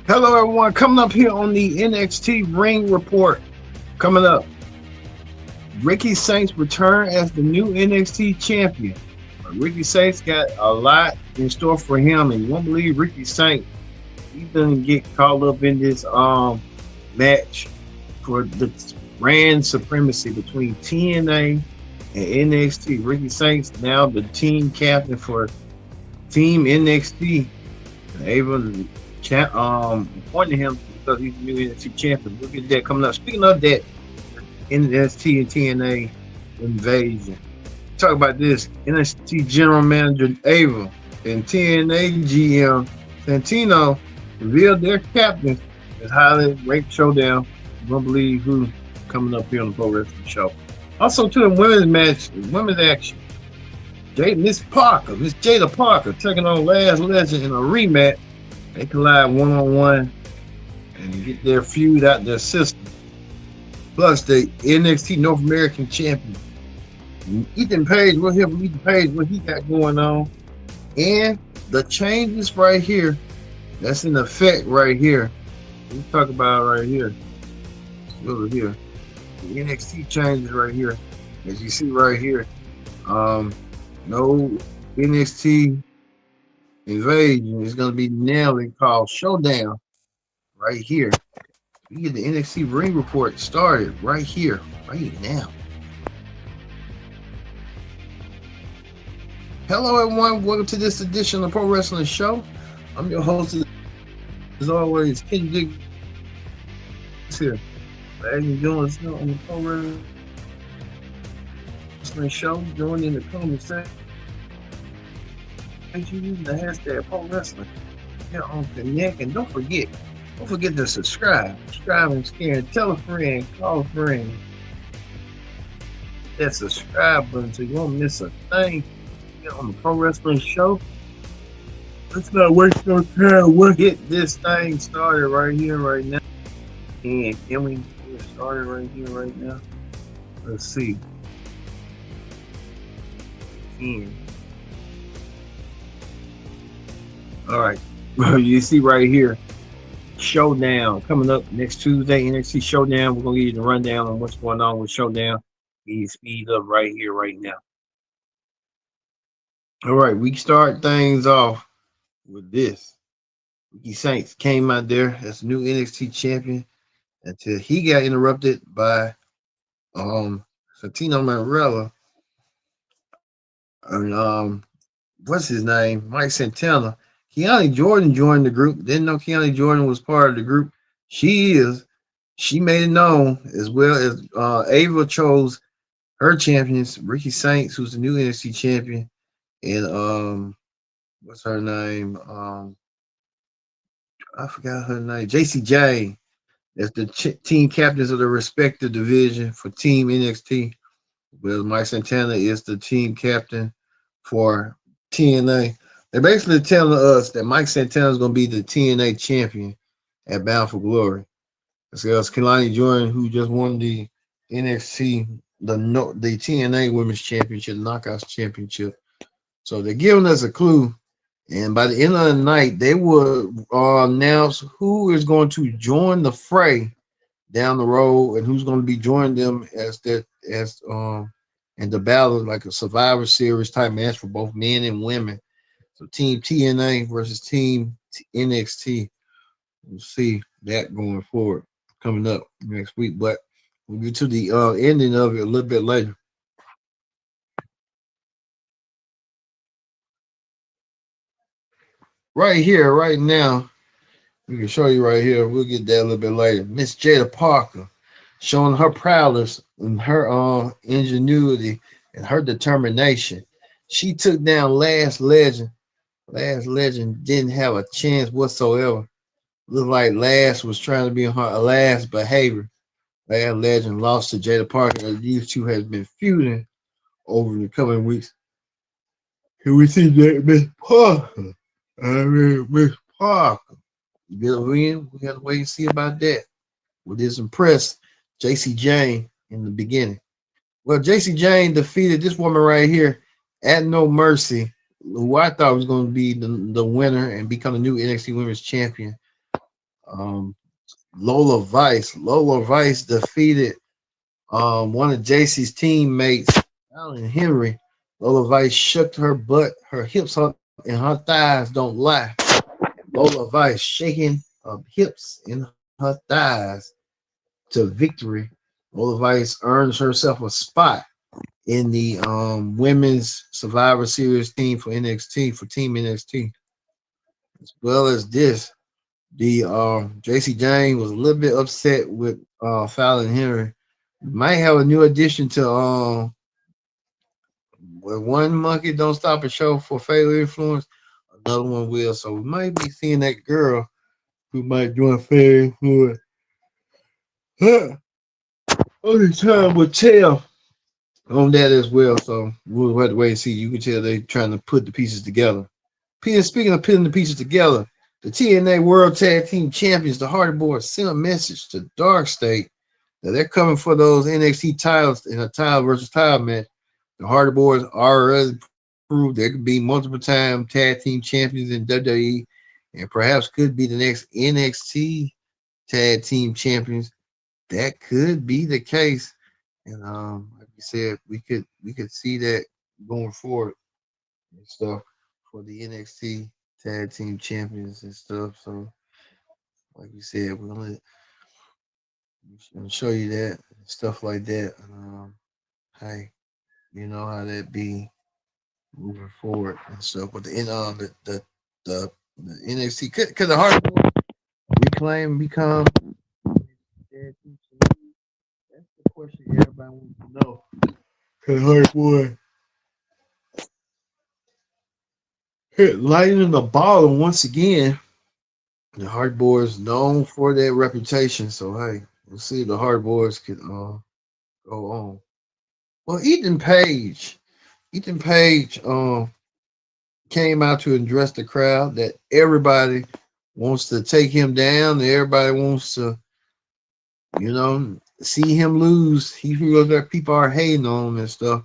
Hello, everyone. Coming up here on the NXT Ring Report. Coming up, Ricky Saints return as the new NXT champion. Ricky Saints got a lot in store for him, and you won't believe Ricky Saints. He's gonna get caught up in this match for the brand supremacy between TNA and NXT. Ricky Saints now the team captain for Team NXT. Able to appointed him because he's the new NXT champion. Look at that coming up. Speaking of that, NXT and TNA invasion. Talk about this. NXT General Manager Ava and TNA GM Santino revealed their captains as highly ranked Showdown. You won't believe who coming up here on the Pro Wrestling Show. Also to the women's match, women's action. Miss Jada Parker taking on Last Legend in a rematch. They collide one-on-one and get their feud out their system. Plus, the NXT North American champion, Ethan Page, we'll hear from Ethan Page what he got going on. And the changes right here, that's in effect right here. We talk about right here. Over here. The NXT changes right here. As you see right here. No NXT invasion is going to be now called Showdown right here. We get the NXT Ring Report started right here, right now. Hello, everyone. Welcome to this edition of the Pro Wrestling Show. I'm your host, as always, Ken Diggs here. Glad you join us on the Pro Wrestling Show. Join in the comment section. You use the hashtag Pro Wrestling here on Connect, and don't forget to subscribe and share, tell a friend, call a friend. That subscribe button so you won't miss a thing here on the Pro Wrestling Show. Let's not waste no time. We'll get this thing started right here, right now. And can we get started right here, right now? Let's see. All right, you see right here, Showdown coming up next Tuesday. NXT Showdown. We're gonna give you the rundown on what's going on with Showdown. Need speed up right here, right now. All right, we start things off with this. Ricky Saints came out there as the new NXT champion until he got interrupted by Santino Marella and what's his name, Mike Santana. Keontae Jordan joined the group. Didn't know Keontae Jordan was part of the group. She made it known, as well as Ava chose her champions, Ricky Saints, who's the new NXT champion, and what's her name? I forgot her name. JCJ. That's the team captains of the respective division for Team NXT. Well, Mike Santana is the team captain for TNA. They're basically telling us that Mike Santana is going to be the TNA champion at Bound for Glory. As well as Keontae Jordan, who just won the NXT, the TNA Women's Championship, Knockouts Championship. So they're giving us a clue. And by the end of the night, they will announce who is going to join the fray down the road and who's going to be joining them in the battle, like a Survivor Series type match for both men and women. So Team TNA versus Team NXT. We'll see that going forward, coming up next week. But we'll get to the ending of it a little bit later. Right here, right now, we can show you right here. We'll get that a little bit later. Miss Jada Parker showing her prowess and her ingenuity and her determination. She took down Last Legend. Last Legend didn't have a chance whatsoever. Looked like Last was trying to be on her last behavior. Last Legend lost to Jada Parker. These two has been feuding over the coming weeks. Here we see that Miss Parker. Miss Parker. You get a win. We have to wait and see about that. With this impressed JC Jane in the beginning. Well, JC Jane defeated this woman right here at No Mercy, who I thought was going to be the winner and become the new NXT Women's Champion. Um, Lola Vice. Lola Vice defeated one of JC's teammates, Alan Henry. Lola Vice shook her butt, her hips up, and her thighs don't lie. Lola Vice shaking her hips and her thighs to victory. Lola Vice earns herself a spot in the women's Survivor Series team for NXT for Team NXT. As well as this, the JC Jane was a little bit upset with Fallon Henry. Might have a new addition to where one monkey don't stop a show for fatal influence, another one will. So we might be seeing that girl who might join fatal influence. Huh. Only time will tell on that as well. So we'll have to wait and see. You can tell they're trying to put the pieces together. Speaking of putting the pieces together, the TNA World Tag Team Champions, the Hardy Boys, sent a message to Dark State that they're coming for those NXT titles in a title versus title match. The Hardy Boys already proved they could be multiple time tag team champions in WWE and perhaps could be the next NXT tag team champions. That could be the case. And like you said, we could see that going forward and stuff for the NXT tag team champions and stuff. So like you said, we're gonna show you that and stuff like that. Hey, you know how that be moving forward and stuff. But the NXT could the Hard reclaim become tag team champions? That's the question everybody wants to know. Could Hard Boy hit lightning the ball once again? The Hard Boys known for their reputation, so hey, we'll see if the Hard Boys can go on. Well, Ethan Page came out to address the crowd that everybody wants to take him down. Everybody wants to, see him lose. He feels that people are hating on him and stuff.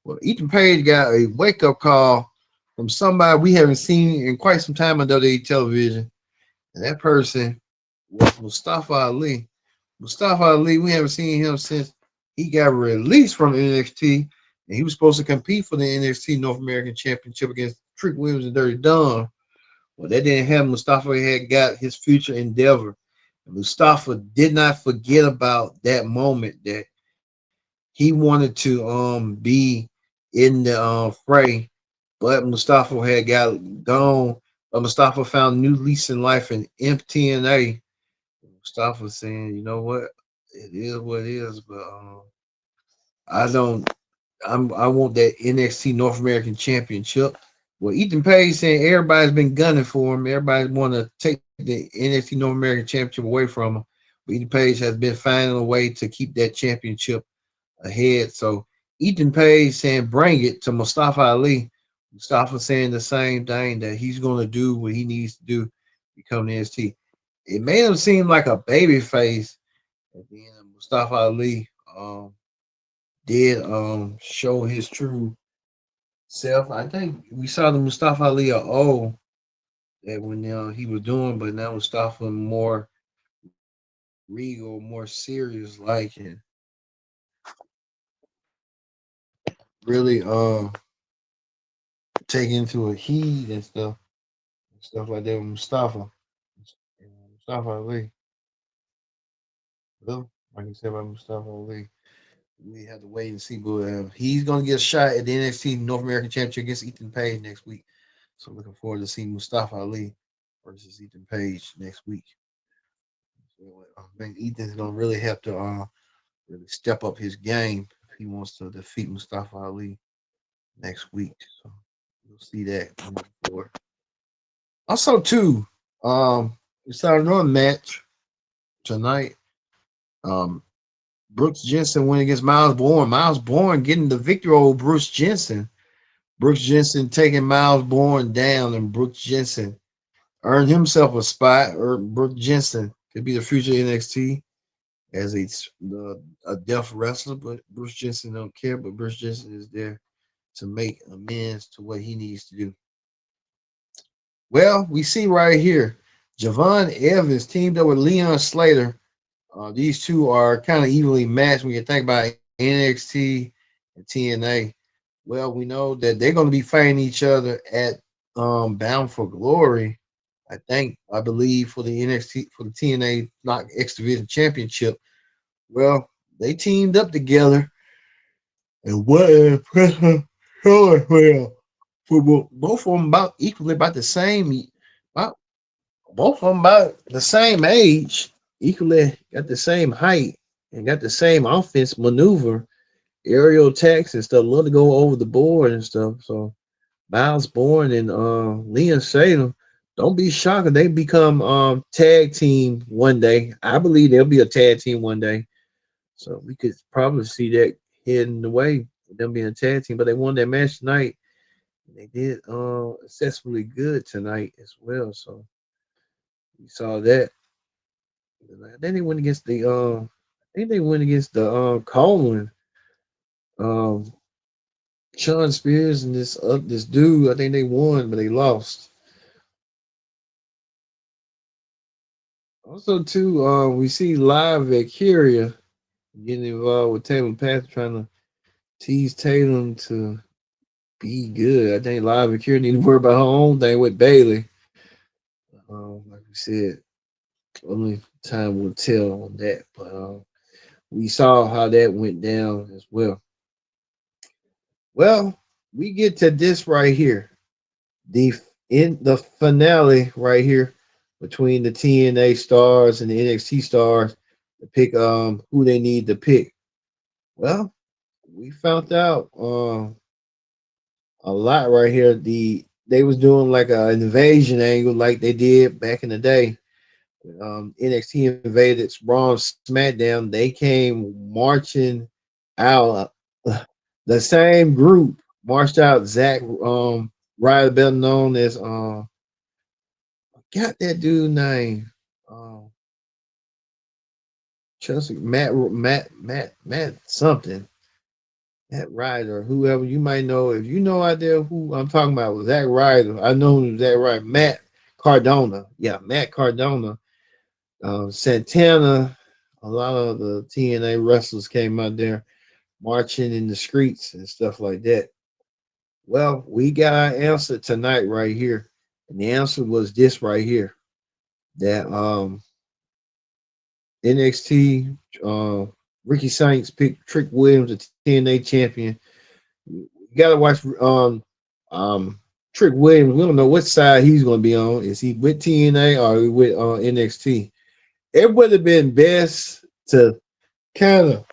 Well, Ethan Page got a wake up call from somebody we haven't seen in quite some time on WWE television. And that person was Mustafa Ali. Mustafa Ali, we haven't seen him since he got released from NXT, and he was supposed to compete for the NXT North American Championship against Trick Williams and Dirty Don. Well, that didn't happen. Mustafa had got his future endeavor. And Mustafa did not forget about that moment that he wanted to be in the fray, but Mustafa had got gone. But Mustafa found new lease in life in MTNA. Mustafa saying, you know what, it is what it is, but I don't. I want that NXT North American Championship. Well, Ethan Page saying everybody's been gunning for him. Everybody want to take the NXT North American Championship away from him. But Ethan Page has been finding a way to keep that championship ahead. So Ethan Page saying bring it to Mustafa Ali. Mustafa saying the same thing that he's going to do what he needs to do, become the NXT. It made him seem like a baby face at the end of Mustafa Ali. Did show his true self. I think we saw the Mustafa Ali of old that when he was doing, but now Mustafa more regal, more serious, like and really taking into a heat and stuff like that with Mustafa. And Mustafa Ali. Well, like I said about Mustafa Ali, we have to wait and see. But he's gonna get a shot at the NXT North American Championship against Ethan Page next week. So looking forward to seeing Mustafa Ali versus Ethan Page next week. So, I think Ethan's gonna really have to really step up his game if he wants to defeat Mustafa Ali next week. So we'll see that moving forward. Also, too, we saw another match tonight. Um, Brooks Jensen went against Miles Bourne. Miles Bourne getting the victory over Bruce Jensen. Brooks Jensen taking Miles Bourne down, and Brooks Jensen earned himself a spot. Or Brooks Jensen could be the future NXT as a deaf wrestler, but Bruce Jensen don't care. But Bruce Jensen is there to make amends to what he needs to do. Well, we see right here Javon Evans teamed up with Leon Slater. These two are kind of evenly matched when you think about NXT and TNA. Well, we know that they're going to be fighting each other at Bound for Glory. I believe for the NXT for the TNA Knock X Division Championship. Well, they teamed up together and what an impressive showing for both of them about equally about the same about both of them about the same age, equally got the same height and got the same offense maneuver, aerial attacks and stuff. Love to go over the board and stuff. So Miles Bourne and Leon Salem, don't be shocked if they become tag team one day. I believe they'll be a tag team one day. So we could probably see that heading the way with them being a tag team. But they won that match tonight. They did successfully good tonight as well. So we saw that. Then they went against the I think they went against the Coleman, um Sean Spears and this dude. I think they won, but they lost. Also, too, we see live Valkyria getting involved with Taylor Path, trying to tease Tatum to be good. I think live Valkyria need to worry about her own thing with Bailey. Like we said, only time will tell on that. But we saw how that went down as well. Well, we get to this right here. The in the finale right here between the TNA stars and the NXT stars to pick who they need to pick. Well, we found out a lot right here. They was doing like an invasion angle like they did back in the day. NXT invaded Raw SmackDown. They came marching out. The same group marched out Zach Ryder, better known as got that dude name. Um, Chelsea Matt something. That Ryder, whoever you might know, if you know out there who I'm talking about, Zach Ryder. I know him Zach Ryder. Matt Cardona. Yeah, Matt Cardona. Santana. A lot of the TNA wrestlers came out there marching in the streets and stuff like that. Well, we got our answer tonight right here. And the answer was this right here. That NXT Ricky Saints picked Trick Williams, the TNA champion. You gotta watch Trick Williams. We don't know what side he's gonna be on. Is he with TNA or with NXT? It would have been best to kind of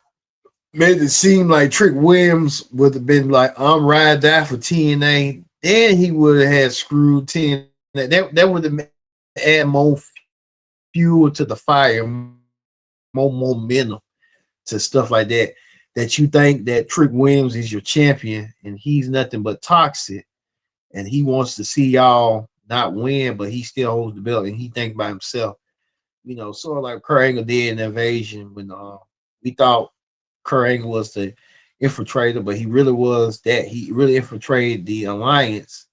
made it seem like Trick Williams would have been like, I'm ride die for TNA. Then he would have had screwed TNA. That would have add more fuel to the fire, more momentum to stuff like that. That you think that Trick Williams is your champion and he's nothing but toxic, and he wants to see y'all not win, but he still holds the belt and he think by himself. Sort of like Kurt Angle did in the Invasion when we thought Kurt Angle was the infiltrator, but he really was that. He really infiltrated the alliance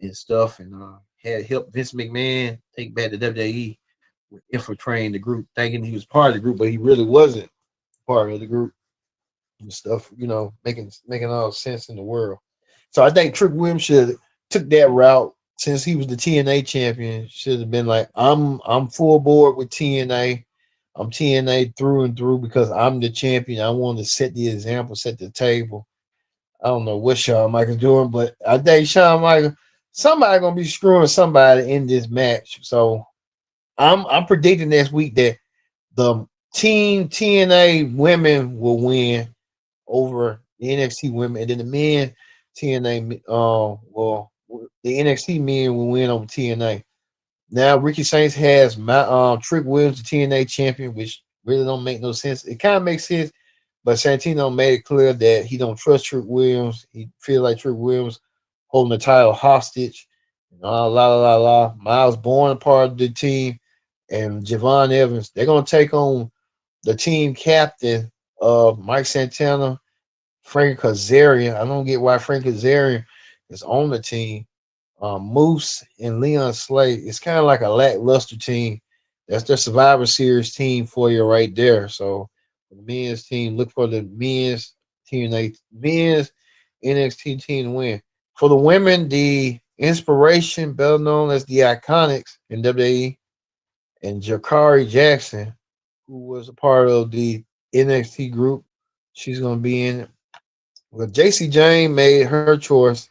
and stuff, and had helped Vince McMahon take back the WWE with infiltrating the group, thinking he was part of the group, but he really wasn't part of the group and stuff. Making all sense in the world. So I think Trick Williams should took that route since he was the TNA champion. Should have been like, I'm full board with TNA. I'm TNA through and through because I'm the champion. I want to set the example, set the table. I don't know what Shawn Michaels doing, but I think Shawn Michaels, somebody gonna be screwing somebody in this match. So I'm predicting next week that the team TNA women will win over the NXT women, and then the men TNA the NXT men will win over TNA. Now Ricky Saints has my Trick Williams, the TNA champion, which really don't make no sense. It kind of makes sense, but Santino made it clear that he don't trust Trick Williams. He feel like Trick Williams holding the title hostage. La la la la. Miles Bourne part of the team, and Javon Evans. They're gonna take on the team captain of Mike Santana, Frank Kazarian. I don't get why Frank Kazarian is on the team. Moose and Leon Slade. It's kind of like a lackluster team. That's their Survivor Series team for you right there. So the men's team, look for the men's NXT team to win. For the women, the Inspiration, better known as the Iconics in WWE, and Jakari Jackson, who was a part of the NXT group. She's gonna be in. Well, JC Jane made her choice.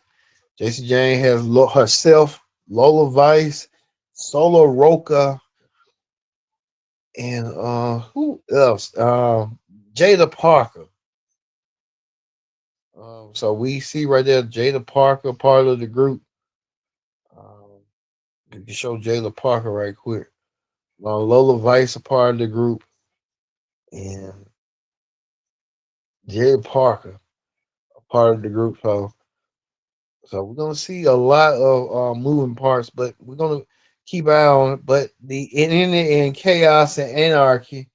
JC Jane has herself, Lola Vice, Solo Roca, and who else? Jada Parker. So we see right there Jada Parker, part of the group. Um, you can show Jada Parker right quick. Lola Vice, a part of the group, and Jada Parker, a part of the group. So we're gonna see a lot of moving parts, but we're gonna keep eye on it. But the in chaos and anarchy,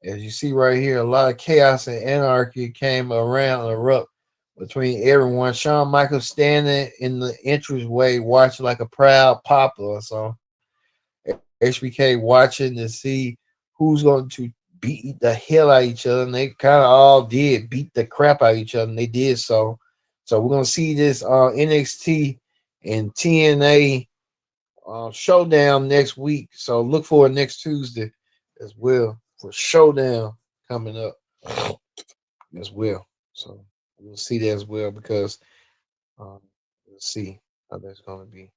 as you see right here, a lot of chaos and anarchy came around erupt between everyone. Shawn Michaels standing in the entranceway, watching like a proud papa or so. HBK watching to see who's going to beat the hell out of each other, and they kind of all did beat the crap out of each other, and they did so. So we're gonna see this NXT and TNA Showdown next week. So look for it next Tuesday as well for Showdown coming up as well. So we'll see that as well because we'll see how that's gonna be.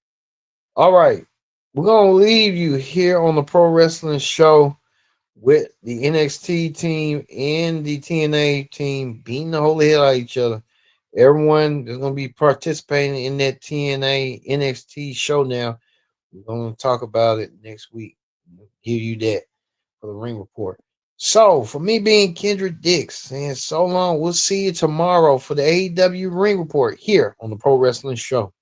All right, we're gonna leave you here on the Pro Wrestling Show with the NXT team and the TNA team beating the holy hell out of each other. Everyone is going to be participating in that TNA NXT show now. We're going to talk about it next week. We'll give you that for the Ring Report. So, for me being Kendrick Dix, saying so long, we'll see you tomorrow for the AEW Ring Report here on the Pro Wrestling Show.